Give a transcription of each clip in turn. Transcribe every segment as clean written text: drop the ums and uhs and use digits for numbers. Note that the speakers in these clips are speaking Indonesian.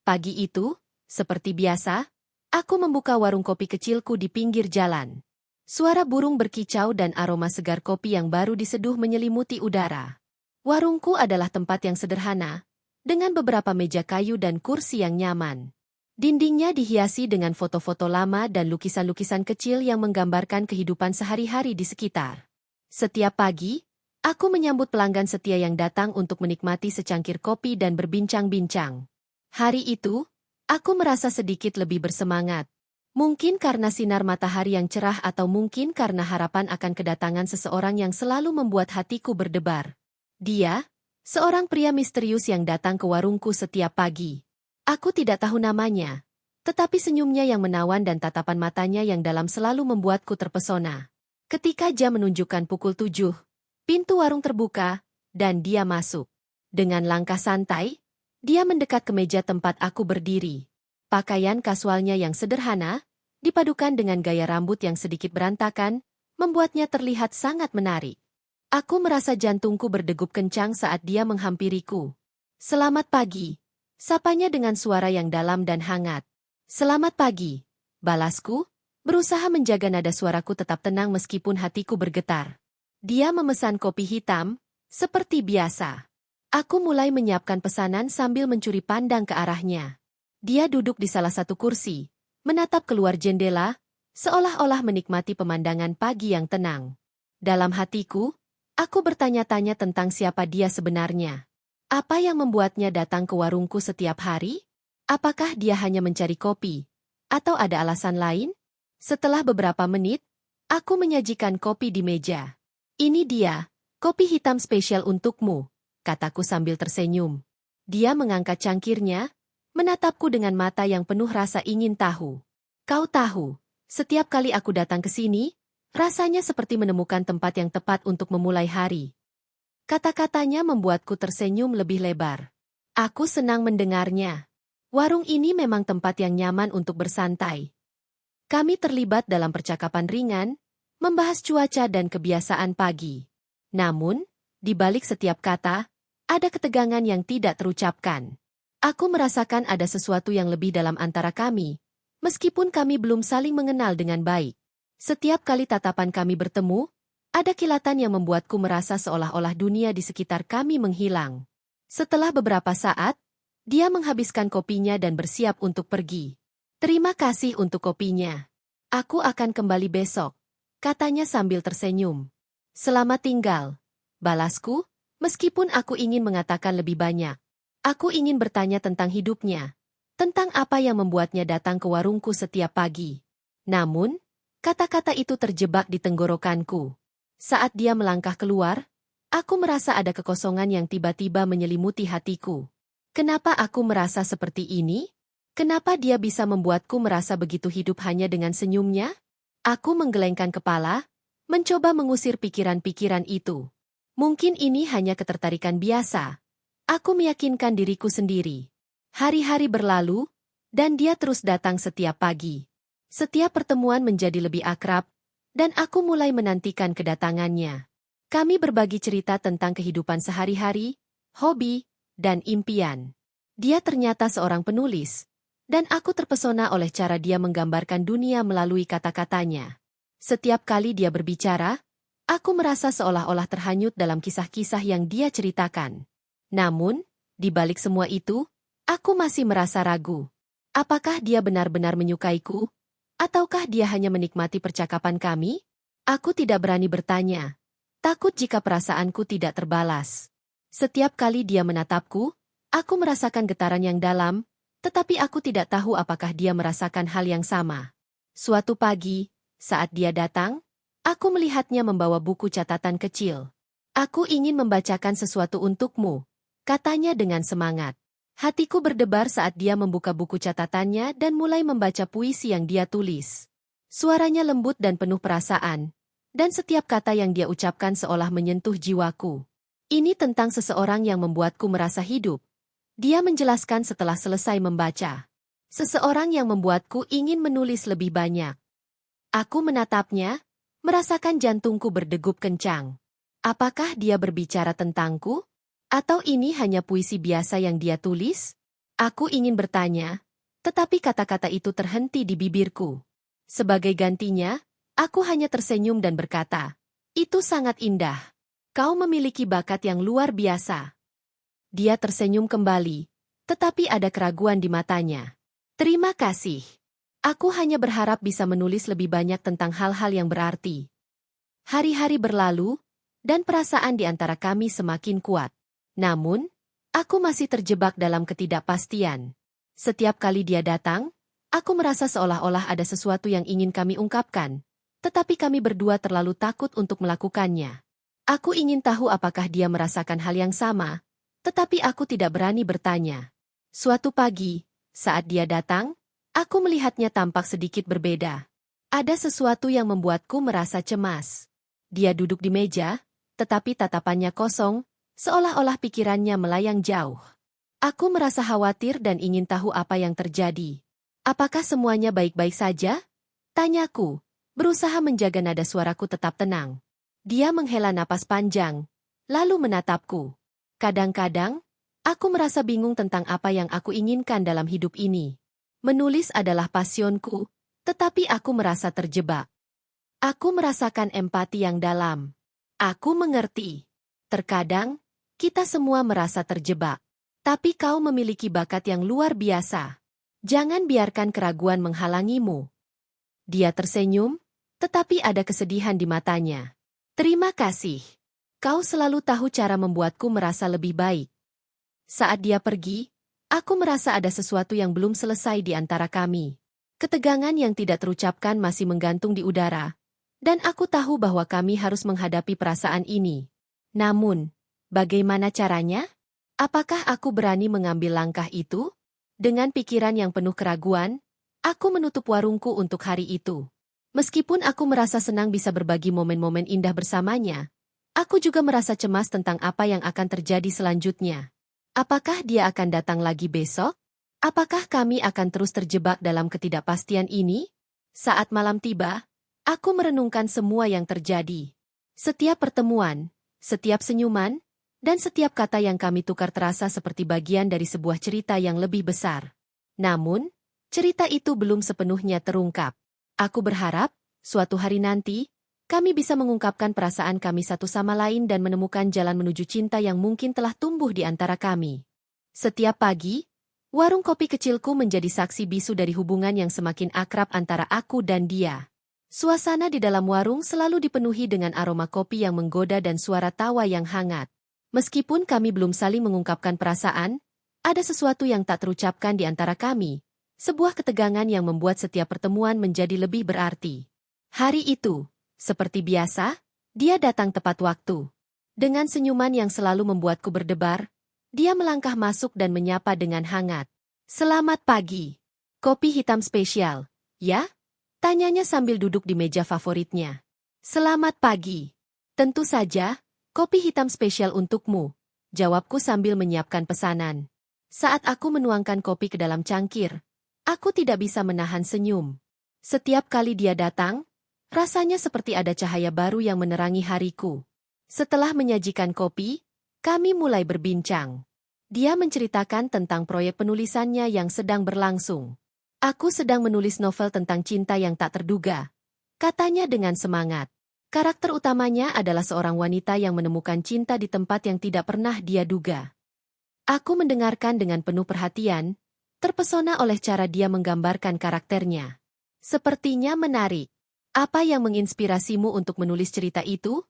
Pagi itu, seperti biasa, aku membuka warung kopi kecilku di pinggir jalan. Suara burung berkicau dan aroma segar kopi yang baru diseduh menyelimuti udara. Warungku adalah tempat yang sederhana, dengan beberapa meja kayu dan kursi yang nyaman. Dindingnya dihiasi dengan foto-foto lama dan lukisan-lukisan kecil yang menggambarkan kehidupan sehari-hari di sekitar. Setiap pagi, aku menyambut pelanggan setia yang datang untuk menikmati secangkir kopi dan berbincang-bincang. Hari itu, aku merasa sedikit lebih bersemangat. Mungkin karena sinar matahari yang cerah atau mungkin karena harapan akan kedatangan seseorang yang selalu membuat hatiku berdebar. Dia, seorang pria misterius yang datang ke warungku setiap pagi. Aku tidak tahu namanya, tetapi senyumnya yang menawan dan tatapan matanya yang dalam selalu membuatku terpesona. Ketika jam menunjukkan pukul 7, pintu warung terbuka, dan dia masuk. Dengan langkah santai, dia mendekat ke meja tempat aku berdiri. Pakaian kasualnya yang sederhana, dipadukan dengan gaya rambut yang sedikit berantakan, membuatnya terlihat sangat menarik. Aku merasa jantungku berdegup kencang saat dia menghampiriku. "Selamat pagi," sapanya dengan suara yang dalam dan hangat. "Selamat pagi," balasku, berusaha menjaga nada suaraku tetap tenang meskipun hatiku bergetar. Dia memesan kopi hitam, seperti biasa. Aku mulai menyiapkan pesanan sambil mencuri pandang ke arahnya. Dia duduk di salah satu kursi, menatap keluar jendela, seolah-olah menikmati pemandangan pagi yang tenang. Dalam hatiku, aku bertanya-tanya tentang siapa dia sebenarnya. Apa yang membuatnya datang ke warungku setiap hari? Apakah dia hanya mencari kopi? Atau ada alasan lain? Setelah beberapa menit, aku menyajikan kopi di meja. "Ini dia, kopi hitam spesial untukmu," kataku sambil tersenyum. Dia mengangkat cangkirnya, menatapku dengan mata yang penuh rasa ingin tahu. "Kau tahu, setiap kali aku datang ke sini, rasanya seperti menemukan tempat yang tepat untuk memulai hari." Kata-katanya membuatku tersenyum lebih lebar. Aku senang mendengarnya. Warung ini memang tempat yang nyaman untuk bersantai. Kami terlibat dalam percakapan ringan, membahas cuaca dan kebiasaan pagi. Namun, di balik setiap kata, ada ketegangan yang tidak terucapkan. Aku merasakan ada sesuatu yang lebih dalam antara kami, meskipun kami belum saling mengenal dengan baik. Setiap kali tatapan kami bertemu, ada kilatan yang membuatku merasa seolah-olah dunia di sekitar kami menghilang. Setelah beberapa saat, dia menghabiskan kopinya dan bersiap untuk pergi. "Terima kasih untuk kopinya. Aku akan kembali besok," katanya sambil tersenyum. "Selamat tinggal," balasku, meskipun aku ingin mengatakan lebih banyak. Aku ingin bertanya tentang hidupnya, tentang apa yang membuatnya datang ke warungku setiap pagi. Namun, kata-kata itu terjebak di tenggorokanku. Saat dia melangkah keluar, aku merasa ada kekosongan yang tiba-tiba menyelimuti hatiku. Kenapa aku merasa seperti ini? Kenapa dia bisa membuatku merasa begitu hidup hanya dengan senyumnya? Aku menggelengkan kepala, mencoba mengusir pikiran-pikiran itu. Mungkin ini hanya ketertarikan biasa. Aku meyakinkan diriku sendiri. Hari-hari berlalu, dan dia terus datang setiap pagi. Setiap pertemuan menjadi lebih akrab, dan aku mulai menantikan kedatangannya. Kami berbagi cerita tentang kehidupan sehari-hari, hobi, dan impian. Dia ternyata seorang penulis, dan aku terpesona oleh cara dia menggambarkan dunia melalui kata-katanya. Setiap kali dia berbicara, aku merasa seolah-olah terhanyut dalam kisah-kisah yang dia ceritakan. Namun, di balik semua itu, aku masih merasa ragu. Apakah dia benar-benar menyukaiku? Ataukah dia hanya menikmati percakapan kami? Aku tidak berani bertanya. Takut jika perasaanku tidak terbalas. Setiap kali dia menatapku, aku merasakan getaran yang dalam, tetapi aku tidak tahu apakah dia merasakan hal yang sama. Suatu pagi, saat dia datang, aku melihatnya membawa buku catatan kecil. "Aku ingin membacakan sesuatu untukmu," katanya dengan semangat. Hatiku berdebar saat dia membuka buku catatannya dan mulai membaca puisi yang dia tulis. Suaranya lembut dan penuh perasaan, dan setiap kata yang dia ucapkan seolah menyentuh jiwaku. Ini tentang seseorang yang membuatku merasa hidup. Dia menjelaskan setelah selesai membaca. Seseorang yang membuatku ingin menulis lebih banyak. Aku menatapnya, merasakan jantungku berdegup kencang. Apakah dia berbicara tentangku? Atau ini hanya puisi biasa yang dia tulis? Aku ingin bertanya, tetapi kata-kata itu terhenti di bibirku. Sebagai gantinya, aku hanya tersenyum dan berkata, "Itu sangat indah. Kau memiliki bakat yang luar biasa." Dia tersenyum kembali, tetapi ada keraguan di matanya. "Terima kasih. Aku hanya berharap bisa menulis lebih banyak tentang hal-hal yang berarti." Hari-hari berlalu, dan perasaan di antara kami semakin kuat. Namun, aku masih terjebak dalam ketidakpastian. Setiap kali dia datang, aku merasa seolah-olah ada sesuatu yang ingin kami ungkapkan, tetapi kami berdua terlalu takut untuk melakukannya. Aku ingin tahu apakah dia merasakan hal yang sama, tetapi aku tidak berani bertanya. Suatu pagi, saat dia datang, aku melihatnya tampak sedikit berbeda. Ada sesuatu yang membuatku merasa cemas. Dia duduk di meja, tetapi tatapannya kosong, seolah-olah pikirannya melayang jauh. Aku merasa khawatir dan ingin tahu apa yang terjadi. "Apakah semuanya baik-baik saja?" tanyaku, berusaha menjaga nada suaraku tetap tenang. Dia menghela napas panjang, lalu menatapku. Kadang-kadang, aku merasa bingung tentang apa yang aku inginkan dalam hidup ini. Menulis adalah pasionku, tetapi aku merasa terjebak. Aku merasakan empati yang dalam. Aku mengerti. Terkadang, kita semua merasa terjebak. Tapi kau memiliki bakat yang luar biasa. Jangan biarkan keraguan menghalangimu. Dia tersenyum, tetapi ada kesedihan di matanya. "Terima kasih. Kau selalu tahu cara membuatku merasa lebih baik." Saat dia pergi, aku merasa ada sesuatu yang belum selesai di antara kami. Ketegangan yang tidak terucapkan masih menggantung di udara, dan aku tahu bahwa kami harus menghadapi perasaan ini. Namun, bagaimana caranya? Apakah aku berani mengambil langkah itu? Dengan pikiran yang penuh keraguan, aku menutup warungku untuk hari itu. Meskipun aku merasa senang bisa berbagi momen-momen indah bersamanya, aku juga merasa cemas tentang apa yang akan terjadi selanjutnya. Apakah dia akan datang lagi besok? Apakah kami akan terus terjebak dalam ketidakpastian ini? Saat malam tiba, aku merenungkan semua yang terjadi. Setiap pertemuan, setiap senyuman, dan setiap kata yang kami tukar terasa seperti bagian dari sebuah cerita yang lebih besar. Namun, cerita itu belum sepenuhnya terungkap. Aku berharap, suatu hari nanti, kami bisa mengungkapkan perasaan kami satu sama lain dan menemukan jalan menuju cinta yang mungkin telah tumbuh di antara kami. Setiap pagi, warung kopi kecilku menjadi saksi bisu dari hubungan yang semakin akrab antara aku dan dia. Suasana di dalam warung selalu dipenuhi dengan aroma kopi yang menggoda dan suara tawa yang hangat. Meskipun kami belum saling mengungkapkan perasaan, ada sesuatu yang tak terucapkan di antara kami, sebuah ketegangan yang membuat setiap pertemuan menjadi lebih berarti. Hari itu, seperti biasa, dia datang tepat waktu. Dengan senyuman yang selalu membuatku berdebar, dia melangkah masuk dan menyapa dengan hangat. "Selamat pagi. Kopi hitam spesial, ya?" tanyanya sambil duduk di meja favoritnya. "Selamat pagi. Tentu saja. Kopi hitam spesial untukmu," jawabku sambil menyiapkan pesanan. Saat aku menuangkan kopi ke dalam cangkir, aku tidak bisa menahan senyum. Setiap kali dia datang, rasanya seperti ada cahaya baru yang menerangi hariku. Setelah menyajikan kopi, kami mulai berbincang. Dia menceritakan tentang proyek penulisannya yang sedang berlangsung. "Aku sedang menulis novel tentang cinta yang tak terduga," katanya dengan semangat. Karakter utamanya adalah seorang wanita yang menemukan cinta di tempat yang tidak pernah dia duga. Aku mendengarkan dengan penuh perhatian, terpesona oleh cara dia menggambarkan karakternya. "Sepertinya menarik. Apa yang menginspirasimu untuk menulis cerita itu?"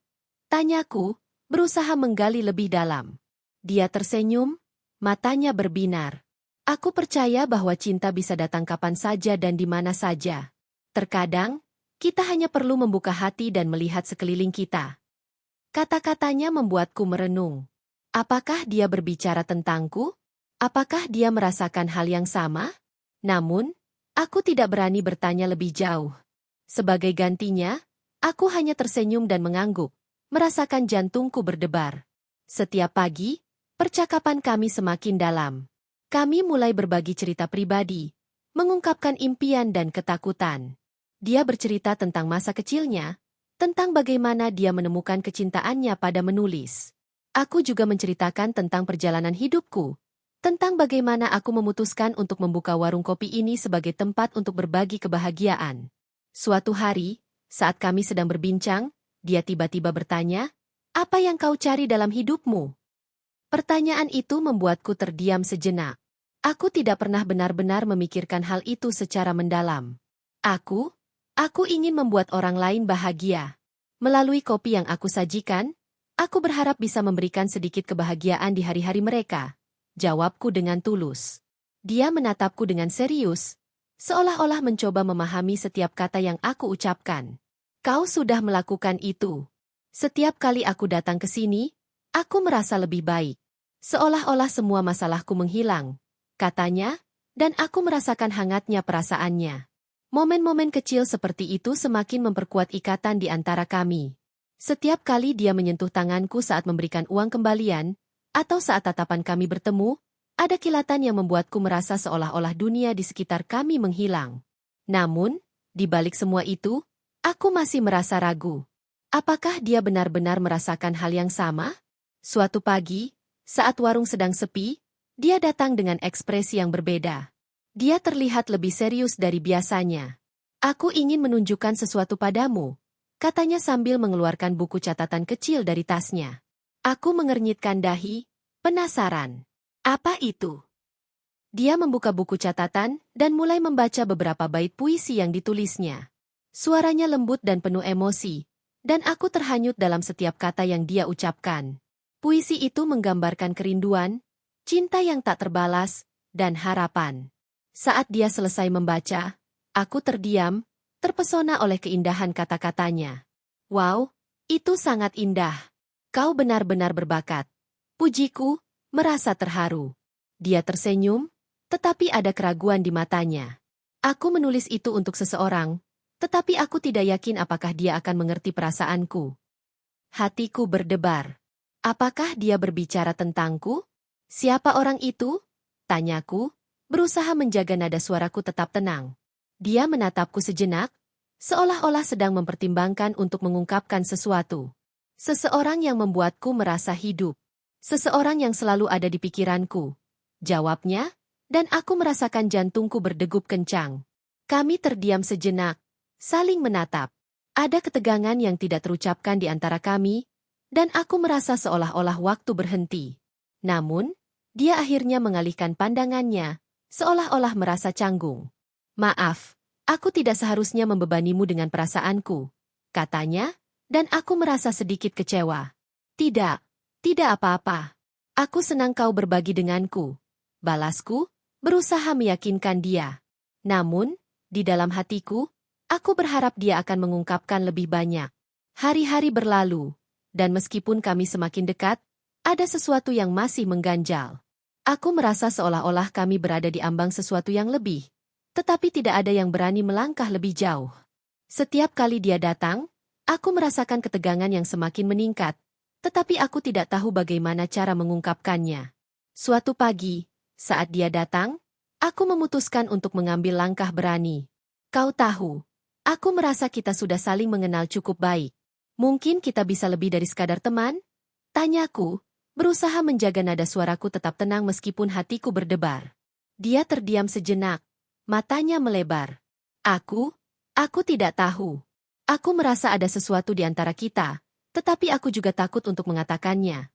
tanyaku, berusaha menggali lebih dalam. Dia tersenyum, matanya berbinar. "Aku percaya bahwa cinta bisa datang kapan saja dan di mana saja. Terkadang, kita hanya perlu membuka hati dan melihat sekeliling kita." Kata-katanya membuatku merenung. Apakah dia berbicara tentangku? Apakah dia merasakan hal yang sama? Namun, aku tidak berani bertanya lebih jauh. Sebagai gantinya, aku hanya tersenyum dan mengangguk, merasakan jantungku berdebar. Setiap pagi, percakapan kami semakin dalam. Kami mulai berbagi cerita pribadi, mengungkapkan impian dan ketakutan. Dia bercerita tentang masa kecilnya, tentang bagaimana dia menemukan kecintaannya pada menulis. Aku juga menceritakan tentang perjalanan hidupku, Tentang bagaimana aku memutuskan untuk membuka warung kopi ini sebagai tempat untuk berbagi kebahagiaan. Suatu hari, saat kami sedang berbincang, dia tiba-tiba bertanya, "Apa yang kau cari dalam hidupmu?" Pertanyaan itu membuatku terdiam sejenak. Aku tidak pernah benar-benar memikirkan hal itu secara mendalam. Aku ingin membuat orang lain bahagia. Melalui kopi yang aku sajikan, aku berharap bisa memberikan sedikit kebahagiaan di hari-hari mereka. Jawabku dengan tulus. Dia menatapku dengan serius, seolah-olah mencoba memahami setiap kata yang aku ucapkan. Kau sudah melakukan itu. Setiap kali aku datang ke sini, aku merasa lebih baik. Seolah-olah semua masalahku menghilang, katanya, dan aku merasakan hangatnya perasaannya. Momen-momen kecil seperti itu semakin memperkuat ikatan di antara kami. Setiap kali dia menyentuh tanganku saat memberikan uang kembalian, atau saat tatapan kami bertemu, ada kilatan yang membuatku merasa seolah-olah dunia di sekitar kami menghilang. Namun, di balik semua itu, aku masih merasa ragu. Apakah dia benar-benar merasakan hal yang sama? Suatu pagi, saat warung sedang sepi, dia datang dengan ekspresi yang berbeda. Dia terlihat lebih serius dari biasanya. "Aku ingin menunjukkan sesuatu padamu," katanya sambil mengeluarkan buku catatan kecil dari tasnya. Aku mengernyitkan dahi, penasaran. Apa itu? Dia membuka buku catatan dan mulai membaca beberapa bait puisi yang ditulisnya. Suaranya lembut dan penuh emosi, dan aku terhanyut dalam setiap kata yang dia ucapkan. Puisi itu menggambarkan kerinduan, cinta yang tak terbalas, dan harapan. Saat dia selesai membaca, aku terdiam, terpesona oleh keindahan kata-katanya. "Wow, itu sangat indah. Kau benar-benar berbakat." Pujiku, merasa terharu. Dia tersenyum, tetapi ada keraguan di matanya. Aku menulis itu untuk seseorang, tetapi aku tidak yakin apakah dia akan mengerti perasaanku. Hatiku berdebar. Apakah dia berbicara tentangku? Siapa orang itu? Tanyaku, berusaha menjaga nada suaraku tetap tenang. Dia menatapku sejenak, seolah-olah sedang mempertimbangkan untuk mengungkapkan sesuatu. "Seseorang yang membuatku merasa hidup. Seseorang yang selalu ada di pikiranku," jawabnya, dan aku merasakan jantungku berdegup kencang. Kami terdiam sejenak, saling menatap. Ada ketegangan yang tidak terucapkan di antara kami, dan aku merasa seolah-olah waktu berhenti. Namun, dia akhirnya mengalihkan pandangannya, seolah-olah merasa canggung. "Maaf, aku tidak seharusnya membebanimu dengan perasaanku," katanya, dan aku merasa sedikit kecewa. "Tidak, tidak apa-apa. Aku senang kau berbagi denganku," balasku, berusaha meyakinkan dia. Namun, di dalam hatiku, aku berharap dia akan mengungkapkan lebih banyak. Hari-hari berlalu, dan meskipun kami semakin dekat, ada sesuatu yang masih mengganjal. Aku merasa seolah-olah kami berada di ambang sesuatu yang lebih, tetapi tidak ada yang berani melangkah lebih jauh. Setiap kali dia datang, aku merasakan ketegangan yang semakin meningkat, tetapi aku tidak tahu bagaimana cara mengungkapkannya. Suatu pagi, saat dia datang, aku memutuskan untuk mengambil langkah berani. "Kau tahu, aku merasa kita sudah saling mengenal cukup baik. Mungkin kita bisa lebih dari sekadar teman?" Tanyaku, berusaha menjaga nada suaraku tetap tenang meskipun hatiku berdebar. Dia terdiam sejenak, matanya melebar. Aku tidak tahu. Aku merasa ada sesuatu di antara kita, tetapi aku juga takut untuk mengatakannya,"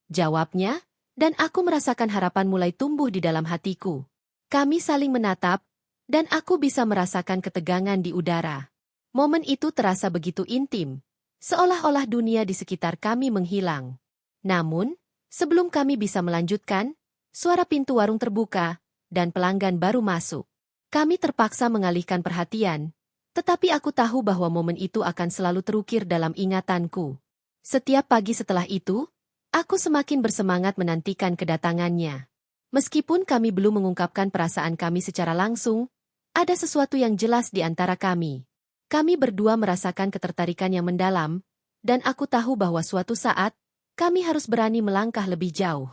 jawabnya, dan aku merasakan harapan mulai tumbuh di dalam hatiku. Kami saling menatap, dan aku bisa merasakan ketegangan di udara. Momen itu terasa begitu intim, seolah-olah dunia di sekitar kami menghilang. Namun, sebelum kami bisa melanjutkan, suara pintu warung terbuka, dan pelanggan baru masuk. Kami terpaksa mengalihkan perhatian, tetapi aku tahu bahwa momen itu akan selalu terukir dalam ingatanku. Setiap pagi setelah itu, aku semakin bersemangat menantikan kedatangannya. Meskipun kami belum mengungkapkan perasaan kami secara langsung, ada sesuatu yang jelas di antara kami. Kami berdua merasakan ketertarikan yang mendalam, dan aku tahu bahwa suatu saat, kami harus berani melangkah lebih jauh.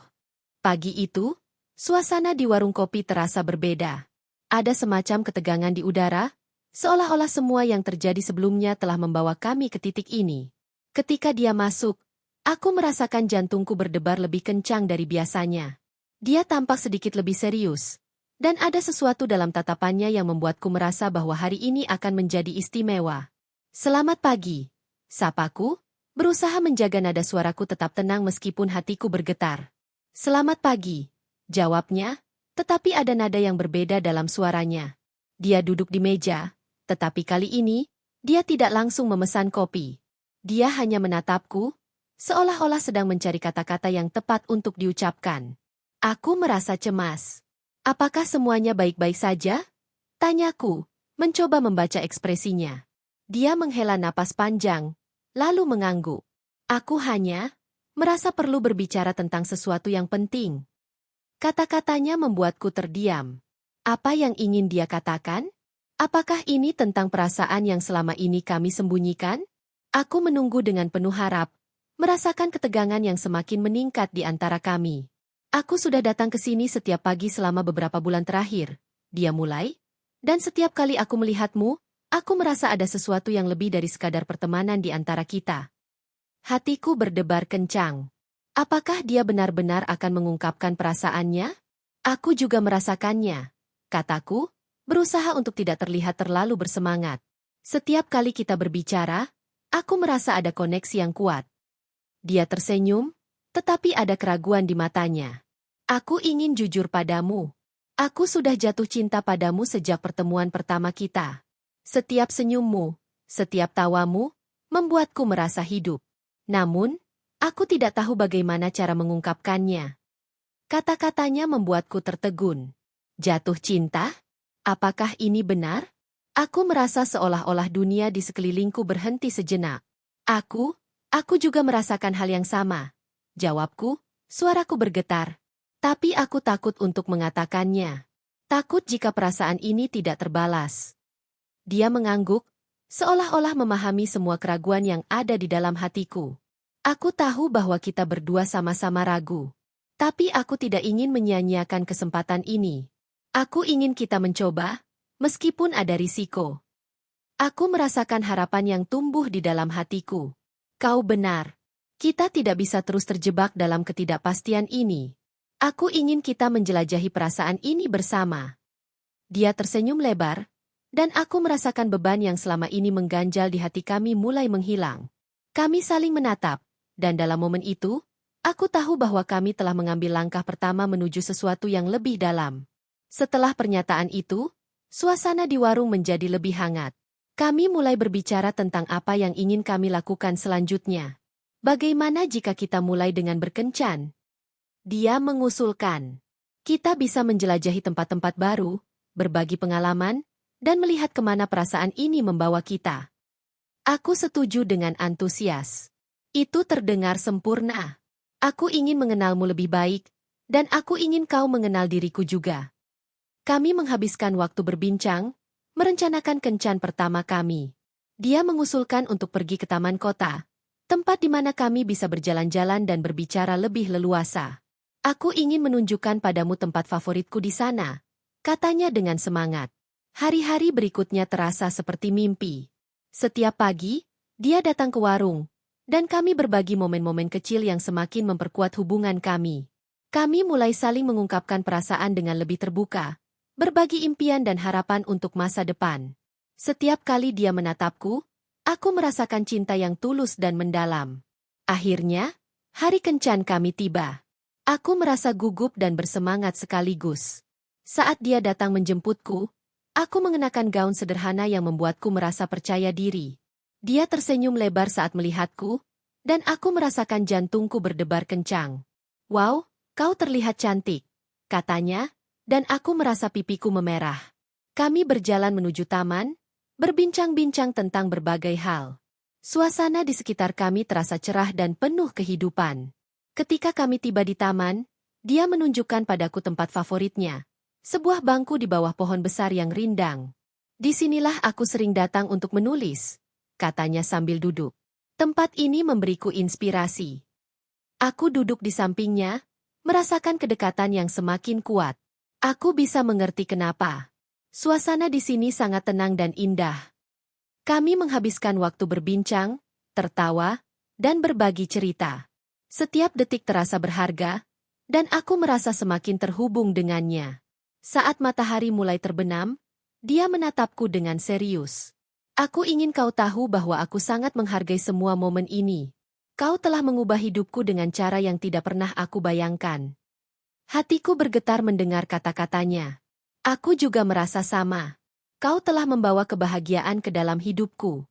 Pagi itu, suasana di warung kopi terasa berbeda. Ada semacam ketegangan di udara, seolah-olah semua yang terjadi sebelumnya telah membawa kami ke titik ini. Ketika dia masuk, aku merasakan jantungku berdebar lebih kencang dari biasanya. Dia tampak sedikit lebih serius. Dan ada sesuatu dalam tatapannya yang membuatku merasa bahwa hari ini akan menjadi istimewa. Selamat pagi, sapaku, berusaha menjaga nada suaraku tetap tenang meskipun hatiku bergetar. Selamat pagi, jawabnya, tetapi ada nada yang berbeda dalam suaranya. Dia duduk di meja, tetapi kali ini, dia tidak langsung memesan kopi. Dia hanya menatapku, seolah-olah sedang mencari kata-kata yang tepat untuk diucapkan. Aku merasa cemas. Apakah semuanya baik-baik saja? Tanyaku, mencoba membaca ekspresinya. Dia menghela napas panjang, lalu mengangguk. Aku hanya merasa perlu berbicara tentang sesuatu yang penting. Kata-katanya membuatku terdiam. Apa yang ingin dia katakan? Apakah ini tentang perasaan yang selama ini kami sembunyikan? Aku menunggu dengan penuh harap, merasakan ketegangan yang semakin meningkat di antara kami. Aku sudah datang ke sini setiap pagi selama beberapa bulan terakhir. Dia mulai, dan setiap kali aku melihatmu, aku merasa ada sesuatu yang lebih dari sekadar pertemanan di antara kita. Hatiku berdebar kencang. Apakah dia benar-benar akan mengungkapkan perasaannya? Aku juga merasakannya, kataku, berusaha untuk tidak terlihat terlalu bersemangat. Setiap kali kita berbicara, aku merasa ada koneksi yang kuat. Dia tersenyum, tetapi ada keraguan di matanya. Aku ingin jujur padamu. Aku sudah jatuh cinta padamu sejak pertemuan pertama kita. Setiap senyummu, setiap tawamu, membuatku merasa hidup. Namun, aku tidak tahu bagaimana cara mengungkapkannya. Kata-katanya membuatku tertegun. Jatuh cinta? Apakah ini benar? Aku merasa seolah-olah dunia di sekelilingku berhenti sejenak. Aku juga merasakan hal yang sama. Jawabku, suaraku bergetar. Tapi aku takut untuk mengatakannya. Takut jika perasaan ini tidak terbalas. Dia mengangguk, seolah-olah memahami semua keraguan yang ada di dalam hatiku. Aku tahu bahwa kita berdua sama-sama ragu. Tapi aku tidak ingin menyia-nyiakan kesempatan ini. Aku ingin kita mencoba, meskipun ada risiko. Aku merasakan harapan yang tumbuh di dalam hatiku. Kau benar. Kita tidak bisa terus terjebak dalam ketidakpastian ini. Aku ingin kita menjelajahi perasaan ini bersama. Dia tersenyum lebar, dan aku merasakan beban yang selama ini mengganjal di hati kami mulai menghilang. Kami saling menatap, dan dalam momen itu, aku tahu bahwa kami telah mengambil langkah pertama menuju sesuatu yang lebih dalam. Setelah pernyataan itu, suasana di warung menjadi lebih hangat. Kami mulai berbicara tentang apa yang ingin kami lakukan selanjutnya. Bagaimana jika kita mulai dengan berkencan? Dia mengusulkan. Kita bisa menjelajahi tempat-tempat baru, berbagi pengalaman, dan melihat kemana perasaan ini membawa kita. Aku setuju dengan antusias. Itu terdengar sempurna. Aku ingin mengenalmu lebih baik, dan aku ingin kau mengenal diriku juga. Kami menghabiskan waktu berbincang, merencanakan kencan pertama kami. Dia mengusulkan untuk pergi ke taman kota, tempat di mana kami bisa berjalan-jalan dan berbicara lebih leluasa. Aku ingin menunjukkan padamu tempat favoritku di sana, katanya dengan semangat. Hari-hari berikutnya terasa seperti mimpi. Setiap pagi, dia datang ke warung, dan kami berbagi momen-momen kecil yang semakin memperkuat hubungan kami. Kami mulai saling mengungkapkan perasaan dengan lebih terbuka, berbagi impian dan harapan untuk masa depan. Setiap kali dia menatapku, aku merasakan cinta yang tulus dan mendalam. Akhirnya, hari kencan kami tiba. Aku merasa gugup dan bersemangat sekaligus. Saat dia datang menjemputku, aku mengenakan gaun sederhana yang membuatku merasa percaya diri. Dia tersenyum lebar saat melihatku, dan aku merasakan jantungku berdebar kencang. Wow, kau terlihat cantik, katanya, dan aku merasa pipiku memerah. Kami berjalan menuju taman, berbincang-bincang tentang berbagai hal. Suasana di sekitar kami terasa cerah dan penuh kehidupan. Ketika kami tiba di taman, dia menunjukkan padaku tempat favoritnya, sebuah bangku di bawah pohon besar yang rindang. Disinilah aku sering datang untuk menulis, katanya sambil duduk. Tempat ini memberiku inspirasi. Aku duduk di sampingnya, merasakan kedekatan yang semakin kuat. Aku bisa mengerti kenapa. Suasana di sini sangat tenang dan indah. Kami menghabiskan waktu berbincang, tertawa, dan berbagi cerita. Setiap detik terasa berharga, dan aku merasa semakin terhubung dengannya. Saat matahari mulai terbenam, dia menatapku dengan serius. Aku ingin kau tahu bahwa aku sangat menghargai semua momen ini. Kau telah mengubah hidupku dengan cara yang tidak pernah aku bayangkan. Hatiku bergetar mendengar kata-katanya. Aku juga merasa sama. Kau telah membawa kebahagiaan ke dalam hidupku.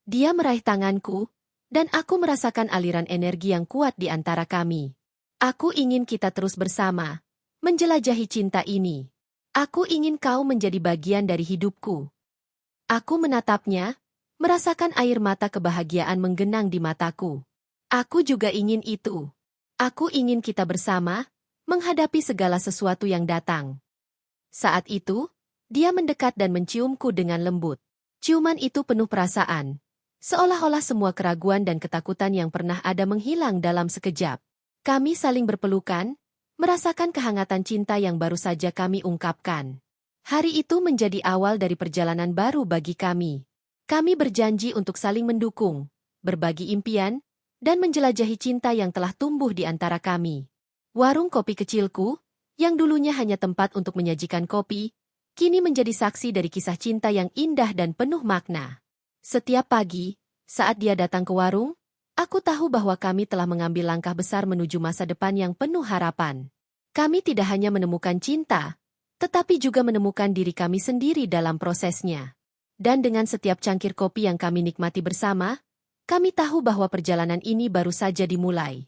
Dia meraih tanganku, dan aku merasakan aliran energi yang kuat di antara kami. Aku ingin kita terus bersama, menjelajahi cinta ini. Aku ingin kau menjadi bagian dari hidupku. Aku menatapnya, merasakan air mata kebahagiaan menggenang di mataku. Aku juga ingin itu. Aku ingin kita bersama, menghadapi segala sesuatu yang datang. Saat itu, dia mendekat dan menciumku dengan lembut. Ciuman itu penuh perasaan. Seolah-olah semua keraguan dan ketakutan yang pernah ada menghilang dalam sekejap. Kami saling berpelukan, merasakan kehangatan cinta yang baru saja kami ungkapkan. Hari itu menjadi awal dari perjalanan baru bagi kami. Kami berjanji untuk saling mendukung, berbagi impian, dan menjelajahi cinta yang telah tumbuh di antara kami. Warung kopi kecilku, yang dulunya hanya tempat untuk menyajikan kopi, kini menjadi saksi dari kisah cinta yang indah dan penuh makna. Setiap pagi, saat dia datang ke warung, aku tahu bahwa kami telah mengambil langkah besar menuju masa depan yang penuh harapan. Kami tidak hanya menemukan cinta, tetapi juga menemukan diri kami sendiri dalam prosesnya. Dan dengan setiap cangkir kopi yang kami nikmati bersama, kami tahu bahwa perjalanan ini baru saja dimulai.